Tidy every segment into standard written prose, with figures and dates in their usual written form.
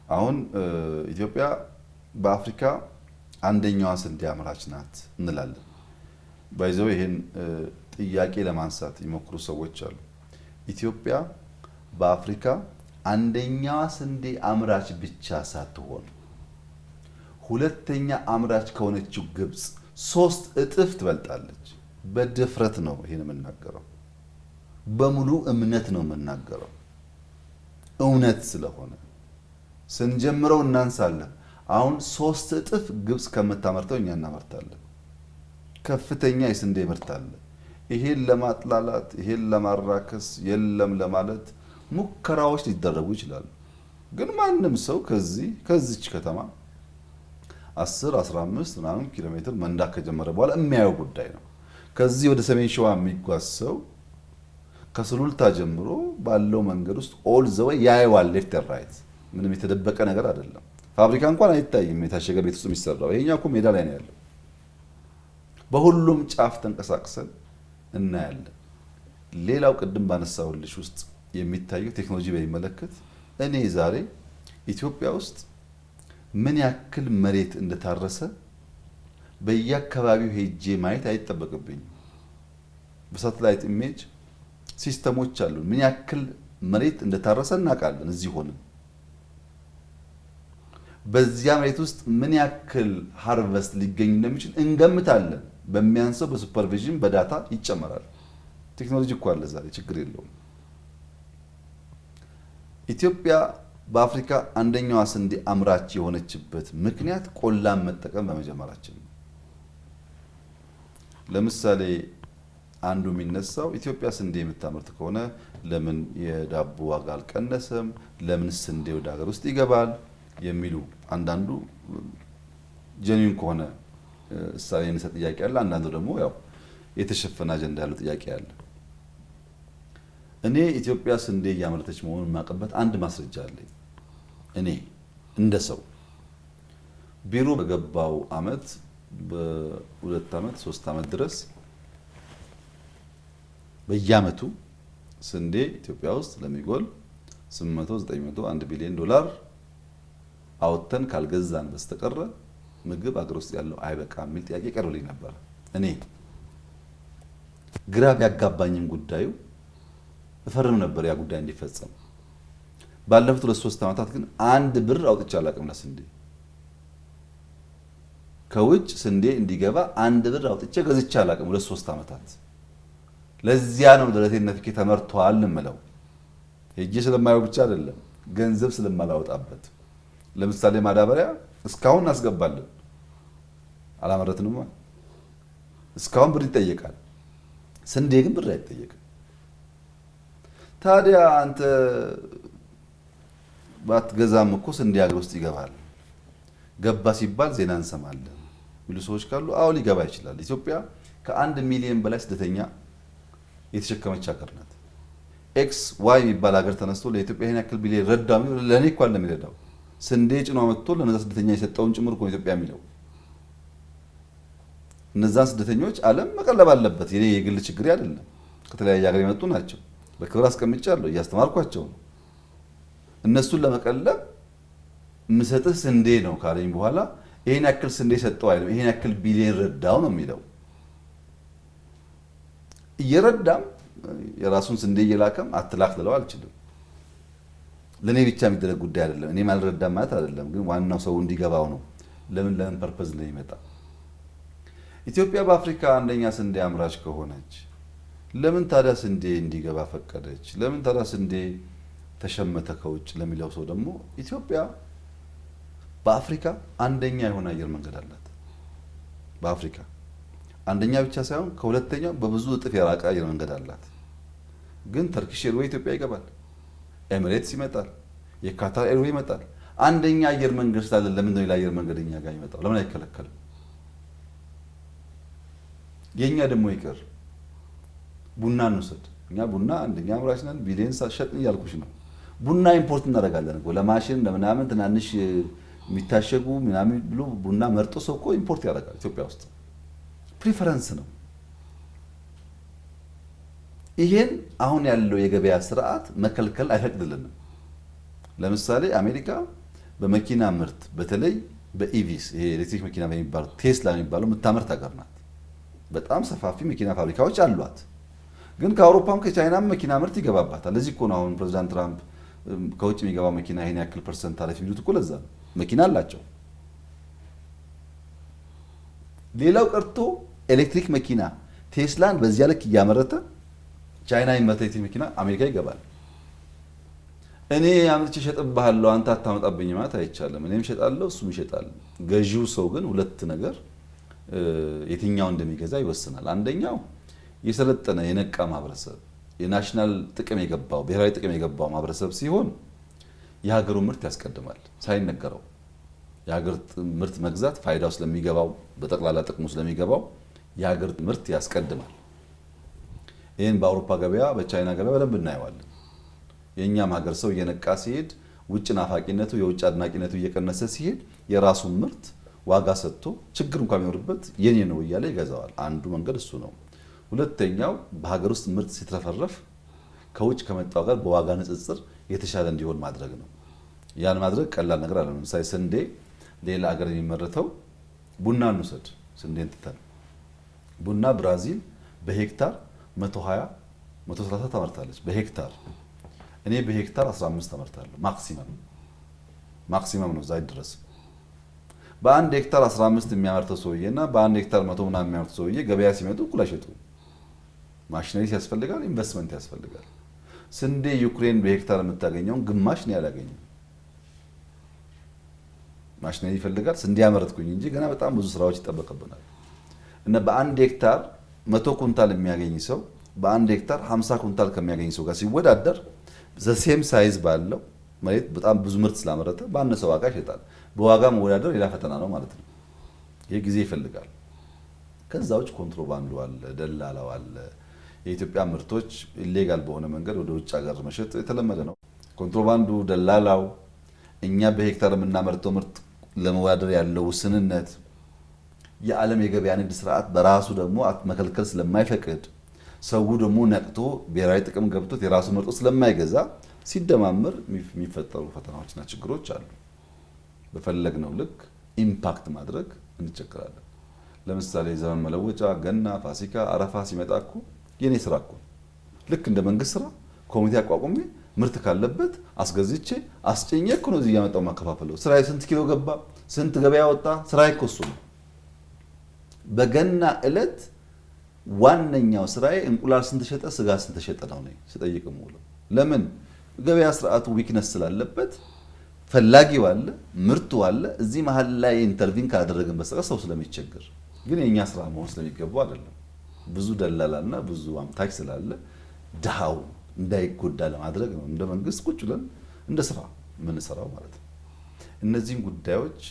አሁን ኢትዮጵያ በአፍሪካ አንደኛዋ ስንዴ አምራች ናት እንላለን። ባይዘው ይሄን ጥያቄ ለማንሳት ይሞክሩ ሰዎች አሉ። ኢትዮጵያ በአፍሪካ አንደኛዋ ስንዴ አምራች ብቻ ሳትሆን ሁለተኛ አምራች ከሆነችው ግብጽ 3 እጥፍ ትበልጣለች። በድፍረት ነው ይሄን የምናገረው፣ በሙሉ እምነት ነው የምናገረው። እውነት ስለሆነ ስንጀምረው እናንሳለን። አሁን 3 እጥፍ ግብጽ ከምታመርተው እኛ እናመርታለን። ከፍተኛ የስንዴ ምርት አለ። ይሄን ለማጥላላት ይሄን ለማራከስ የለም ለማለት ሙከራዎች ሊደረጉ ይችላሉ። ግን ማንም ሰው ከዚች ከተማ 10 15 ምናምን ኪሎ ሜትር መንዳት ከጀመረ በኋላ የሚያየው ጉዳይ ነው። ከዚህ ወደ ሰሜን ሸዋ የሚጓዝ ሰው ከሱሉልታ ጀምሮ ባለው መንገድ ውስጥ ኦል ዘ ዌይ ያየዋል፣ ሌፍት ኤንድ ራይት። ምንም የተደበቀ ነገር አይደለም። ፋብሪካ እንኳን አይታይም፣ የታሸገ ቤት ውስጥ የሚሰራው። ይሄኛው እኮ ሜዳ ላይ ነው ያለው። በሁሉም ጫፍ ተንቀሳቅሰን እናያለን። ሌላው ቅድም ባነሳሁልሽ ውስጥ የሚታየው ቴክኖሎጂ በሚመለከት እኔ ዛሬ ኢትዮጵያ ውስጥ ምን ያክል መሬት እንደታረሰ በየአካባቢው ሄጄ ማየት አይጠበቅብኝም። በሳተላይት ኢሜጅ ሲስተሞች አሉ። ምን ያክል መሬት እንደታረሰ እናውቃለን። እዚህ ሆነን በዚያ መሬት ውስጥ ምን ያክል ሃርቨስት ሊገኝ እንደሚችል እንገምታለን። በሚያንሰው በሱፐርቪዥን በዳታ ይጨመራል። ቴክኖሎጂ እኮ አለ ዛሬ፣ ችግር የለውም። ኢትዮጵያ በአፍሪካ አንደኛዋ ስንዴ አምራች የሆነችበት ምክንያት ቆላን መጠቀም በመጀመራችን ነው። ለምሳሌ አንዱ የሚነሳው ኢትዮጵያ ስንዴ የምታመርት ከሆነ ለምን የዳቦ ዋጋ አልቀነሰም? ለምን ስንዴ ወደ ሀገር ውስጥ ይገባል? የሚሉ አንዳንዱ ጀኒን ከሆነ እሳቤ የሚሰጥ ጥያቄ አለ። አንዳንዱ ደግሞ ያው የተሸፈነ አጀንዳ ያለው ጥያቄ አለ። እኔ ኢትዮጵያ ስንዴ እያመረተች መሆኑን የማውቅበት አንድ ማስረጃ አለኝ። እኔ እንደ ሰው ቢሮ በገባው አመት በ2 አመት 3 አመት ድረስ በየአመቱ ስንዴ ኢትዮጵያ ውስጥ ለሚጎል 800 900 1 ቢሊዮን ዶላር አውጥተን ካልገዛን በስተቀር ምግብ አገር ውስጥ ያለው አይበቃም የሚል ጥያቄ ቀርቦልኝ ነበር። እኔ ግራ ቢያጋባኝም ጉዳዩ እፈርም ነበር ያ ጉዳይ እንዲፈጸም። ባለፉት 2-3 አመታት ግን 1 ብር አውጥቼ አላውቅም ለስንዴ። ከውጭ ስንዴ እንዲገባ 1 ብር አውጥቼ ገዝቼ አላውቅም 2-3 አመታት። ለዚያ ነው ደረቴን ነፍቄ ተመርቷል እንምለው። ሄጄ ስለማየው ብቻ አይደለም፣ ገንዘብ ስለማላወጣበት። ለምሳሌ ማዳበሪያ እስካሁን እናስገባለን፣ አላመረትንም። እስካሁን ብር ይጠየቃል። ስንዴ ግን ብር አይጠየቅም። ታዲያ አንተ ባትገዛም እኮ ስንዴ ሀገር ውስጥ ይገባል። ገባ ሲባል ዜና እንሰማለን የሚሉ ሰዎች ካሉ አዎ ሊገባ ይችላል። ኢትዮጵያ ከ1 ሚሊዮን በላይ ስደተኛ የተሸከመች ሀገር ናት። ኤክስ ዋይ የሚባል ሀገር ተነስቶ ለኢትዮጵያ ይሄን ያክል ቢሊዮን ረዳው፣ ለእኔ እኮ እንደሚረዳው ስንዴ ጭኖ መጥቶ ለነዛ ስደተኛ የሰጠውን ጭምር እኮ ኢትዮጵያ የሚለው። እነዛን ስደተኞች ዓለም መቀለብ አለበት። የኔ የግል ችግር አይደለም። ከተለያየ ሀገር የመጡ ናቸው። በክብር አስቀምጫለሁ፣ እያስተማርኳቸው ነው። እነሱን ለመቀለብ የምሰጥህ ስንዴ ነው ካለኝ በኋላ ይሄን ያክል ስንዴ ሰጠው አይደለም፣ ይሄን ያክል ቢሊዮን ረዳው ነው የሚለው። እየረዳም የራሱን ስንዴ እየላከም አትላክ ልለው አልችልም። ለኔ ብቻ የሚደረግ ጉዳይ አይደለም። እኔ ማልረዳም ማለት አይደለም፣ ግን ዋናው ሰው እንዲገባው ነው። ለምን ፐርፐዝ ላይ ይመጣ። ኢትዮጵያ በአፍሪካ አንደኛ ስንዴ አምራች ከሆነች ለምን ታዲያ ስንዴ እንዲገባ ፈቀደች? ለምን ታዲያ ስንዴ ተሸመተ ከውጭ ለሚለው ሰው ደግሞ ኢትዮጵያ በአፍሪካ አንደኛ የሆነ አየር መንገድ አላት። በአፍሪካ አንደኛ ብቻ ሳይሆን ከሁለተኛው በብዙ እጥፍ የራቀ አየር መንገድ አላት። ግን ተርኪሽ ኤርዌይ ኢትዮጵያ ይገባል፣ ኤሚሬትስ ይመጣል፣ የካታር ኤርዌይ ይመጣል። አንደኛ አየር መንገድ ስላለ ለምን ነው የአየር መንገደኛ ጋር ይመጣው? ለምን አይከለከልም? የኛ ደግሞ ይቀር። ቡና እንውሰድ። እኛ ቡና አንደኛ አምራች ነን፣ ቢሊየን ሸጥን እያልኩሽ ነው። ቡና ኢምፖርት እናደርጋለን እኮ ለማሽን ለምናምን ትናንሽ የሚታሸጉ ምናምን ብሎ ቡና መርጦ ሰው እኮ ኢምፖርት ያደርጋል። ኢትዮጵያ ውስጥ ፕሪፈረንስ ነው። ይሄን አሁን ያለው የገበያ ስርዓት መከልከል አይፈቅድልንም። ለምሳሌ አሜሪካ በመኪና ምርት በተለይ በኢቪስ ይሄ ኤሌክትሪክ መኪና በሚባለው ቴስላ የሚባለው የምታመርት ሀገር ናት። በጣም ሰፋፊ መኪና ፋብሪካዎች አሏት። ግን ከአውሮፓም ከቻይናም መኪና ምርት ይገባባታል። ለዚህ እኮ ነው አሁን ፕሬዚዳንት ትራምፕ ከውጭ የሚገባው መኪና ይሄን ያክል ፐርሰንት ታሪፍ የሚሉት እኮ ለዛ ነው። መኪና አላቸው። ሌላው ቀርቶ ኤሌክትሪክ መኪና ቴስላን በዚያ ልክ እያመረተ ቻይና የሚመረት ኤሌክትሪክ መኪና አሜሪካ ይገባል። እኔ አምርቼ እሸጥብሃለሁ አንተ አታመጣብኝ ማለት አይቻልም። እኔም እሸጣለሁ እሱም ይሸጣል። ገዢው ሰው ግን ሁለት ነገር የትኛው እንደሚገዛ ይወስናል። አንደኛው የሰለጠነ የነቃ ማህበረሰብ የናሽናል ጥቅም የገባው ብሔራዊ ጥቅም የገባው ማህበረሰብ ሲሆን የሀገሩ ምርት ያስቀድማል ሳይነገረው። የሀገር ምርት መግዛት ፋይዳው ስለሚገባው በጠቅላላ ጥቅሙ ስለሚገባው የሀገር ምርት ያስቀድማል። ይህን በአውሮፓ ገበያ በቻይና ገበያ በደንብ እናየዋለን። የእኛም ሀገር ሰው እየነቃ ሲሄድ ውጭ ናፋቂነቱ የውጭ አድናቂነቱ እየቀነሰ ሲሄድ የራሱን ምርት ዋጋ ሰጥቶ ችግር እንኳን ቢኖርበት የኔ ነው እያለ ይገዛዋል። አንዱ መንገድ እሱ ነው። ሁለተኛው በሀገር ውስጥ ምርት ሲትረፈረፍ ከውጭ ከመጣው ጋር በዋጋ ንጽጽር የተሻለ እንዲሆን ማድረግ ነው። ያን ማድረግ ቀላል ነገር አይደለም። ለምሳሌ ስንዴ ሌላ ሀገር የሚመረተው ቡና እንውሰድ። ስንዴን ትተን ቡና ብራዚል በሄክታር 120 130 ታመርታለች በሄክታር። እኔ በሄክታር 15 ታመርታለሁ ማክሲመም ነው። እዛ ድረስ በአንድ ሄክታር 15 የሚያመርተው ሰውዬና በአንድ ሄክታር 100 ምናምን የሚያመርተው ሰውዬ ገበያ ሲመጡ እኩል አይሸጡም። ማሽነሪስ ያስፈልጋል፣ ኢንቨስትመንት ያስፈልጋል። ስንዴ ዩክሬን በሄክታር የምታገኘውን ግማሽ ነው ያላገኘው። ማሽነሪ ይፈልጋል። ስንዴ ያመረትኩኝ እንጂ ገና በጣም ብዙ ስራዎች ይጠበቅብናል። እና በአንድ ሄክታር 100 ኩንታል የሚያገኝ ሰው በአንድ ሄክታር 50 ኩንታል ከሚያገኝ ሰው ጋር ሲወዳደር ዘሴም ሳይዝ ባለው መሬት በጣም ብዙ ምርት ስላመረተ ባነሰ ዋጋ ይሸጣል። በዋጋ መወዳደር ሌላ ፈተና ነው ማለት ነው። ይሄ ጊዜ ይፈልጋል። ከዛ ውጭ ኮንትሮባንዱ አለ፣ ደላላው አለ። የኢትዮጵያ ምርቶች ኢሌጋል በሆነ መንገድ ወደ ውጭ ሀገር መሸጥ የተለመደ ነው። ኮንትሮባንዱ፣ ደላላው፣ እኛ በሄክታር የምናመርተው ምርት ለመወዳደር ያለው ውስንነት፣ የዓለም የገበያ ንግድ ስርዓት በራሱ ደግሞ መከልከል ስለማይፈቅድ ሰው ደግሞ ነቅቶ ብሔራዊ ጥቅም ገብቶት የራሱ ምርት ስለማይገዛ ሲደማመር የሚፈጠሩ ፈተናዎችና ችግሮች አሉ። በፈለግነው ልክ ኢምፓክት ማድረግ እንቸገራለን። ለምሳሌ ዘመን መለወጫ፣ ገና፣ ፋሲካ፣ አረፋ ሲመጣ እኮ የኔ ስራ እኮ ልክ እንደ መንግስት ስራ ኮሚቴ አቋቁሜ ምርት ካለበት አስገዝቼ አስጨኘ እኮ ነው እዚህ ያመጣው ማከፋፈለው። ስራዬ ስንት ኪሎ ገባ፣ ስንት ገበያ ወጣ፣ ስራዬ እኮ እሱ ነው። በገና እለት ዋነኛው ስራዬ እንቁላል ስንት ሸጠ፣ ስጋ ስንት ሸጠ ነው ስጠይቅ የምውለው። ለምን? ገበያ ስርዓቱ ዊክነስ ስላለበት ፈላጊው አለ፣ ምርቱ አለ። እዚህ መሀል ላይ ኢንተርቪን ካላደረግን በስተቀር ሰው ስለሚቸገር፣ ግን የኛ ስራ መሆን ስለሚገባው አይደለም። ብዙ ደላላና ብዙ አምታች ስላለ ድሃው እንዳይጎዳ ለማድረግ ነው እንደ መንግስት ቁጭ ብለን እንደ ስራ የምንሰራው ማለት ነው። እነዚህን ጉዳዮች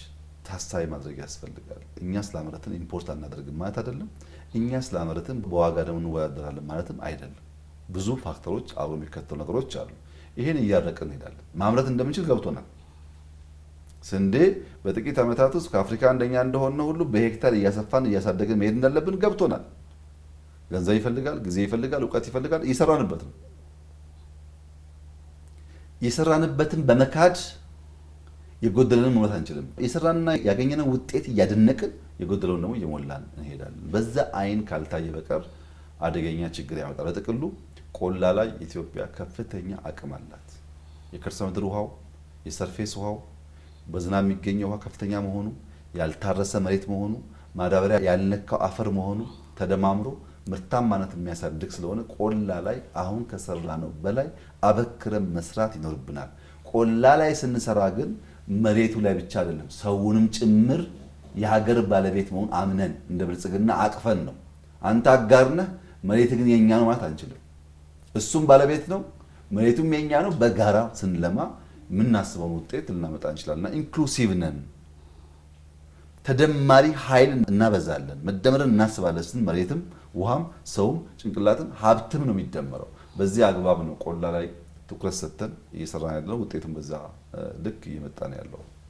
ታሳቢ ማድረግ ያስፈልጋል። እኛ ስላመረትን ኢምፖርት አናደርግም ማለት አይደለም። እኛ ስላመረትን በዋጋ ደግሞ እንወዳደራለን ማለትም አይደለም። ብዙ ፋክተሮች አብሮ የሚከተሉ ነገሮች አሉ። ይሄን እያረቅን እንሄዳለን። ማምረት እንደምንችል ገብቶናል። ስንዴ በጥቂት ዓመታት ውስጥ ከአፍሪካ አንደኛ እንደሆነ ሁሉ በሄክታር እያሰፋን እያሳደግን መሄድ እንዳለብን ገብቶናል። ገንዘብ ይፈልጋል፣ ጊዜ ይፈልጋል፣ እውቀት ይፈልጋል። እየሰራንበት ነው። የሰራንበትን በመካድ የጎደለንን መሙላት አንችልም። የሰራንና ያገኘነው ውጤት እያደነቅን የጎደለውን ደግሞ እየሞላን እንሄዳለን። በዛ አይን ካልታየ በቀር አደገኛ ችግር ያመጣል። በጥቅሉ ቆላ ላይ ኢትዮጵያ ከፍተኛ አቅም አላት። የከርሰ ምድር ውሃው፣ የሰርፌስ ውሃው፣ በዝናብ የሚገኘው ውሃ ከፍተኛ መሆኑ፣ ያልታረሰ መሬት መሆኑ፣ ማዳበሪያ ያልነካው አፈር መሆኑ ተደማምሮ ምርታማነት የሚያሳድግ ስለሆነ ቆላ ላይ አሁን ከሰራነው በላይ አበክረን መስራት ይኖርብናል። ቆላ ላይ ስንሰራ ግን መሬቱ ላይ ብቻ አይደለም፣ ሰውንም ጭምር የሀገር ባለቤት መሆን አምነን እንደ ብልጽግና አቅፈን ነው። አንተ አጋርነህ መሬት ግን የኛ ነው ማለት አንችልም። እሱም ባለቤት ነው፣ መሬቱም የኛ ነው። በጋራ ስንለማ የምናስበውን ውጤት ልናመጣ እንችላልና ኢንክሉሲቭ ነን። ተደማሪ ኃይል እናበዛለን፣ መደመርን እናስባለን ስን መሬትም ውሃም ሰውም ጭንቅላትም ሀብትም ነው የሚደመረው። በዚህ አግባብ ነው ቆላ ላይ ትኩረት ሰጥተን እየሰራን ያለው። ውጤቱም በዛ ልክ እየመጣ ነው ያለው።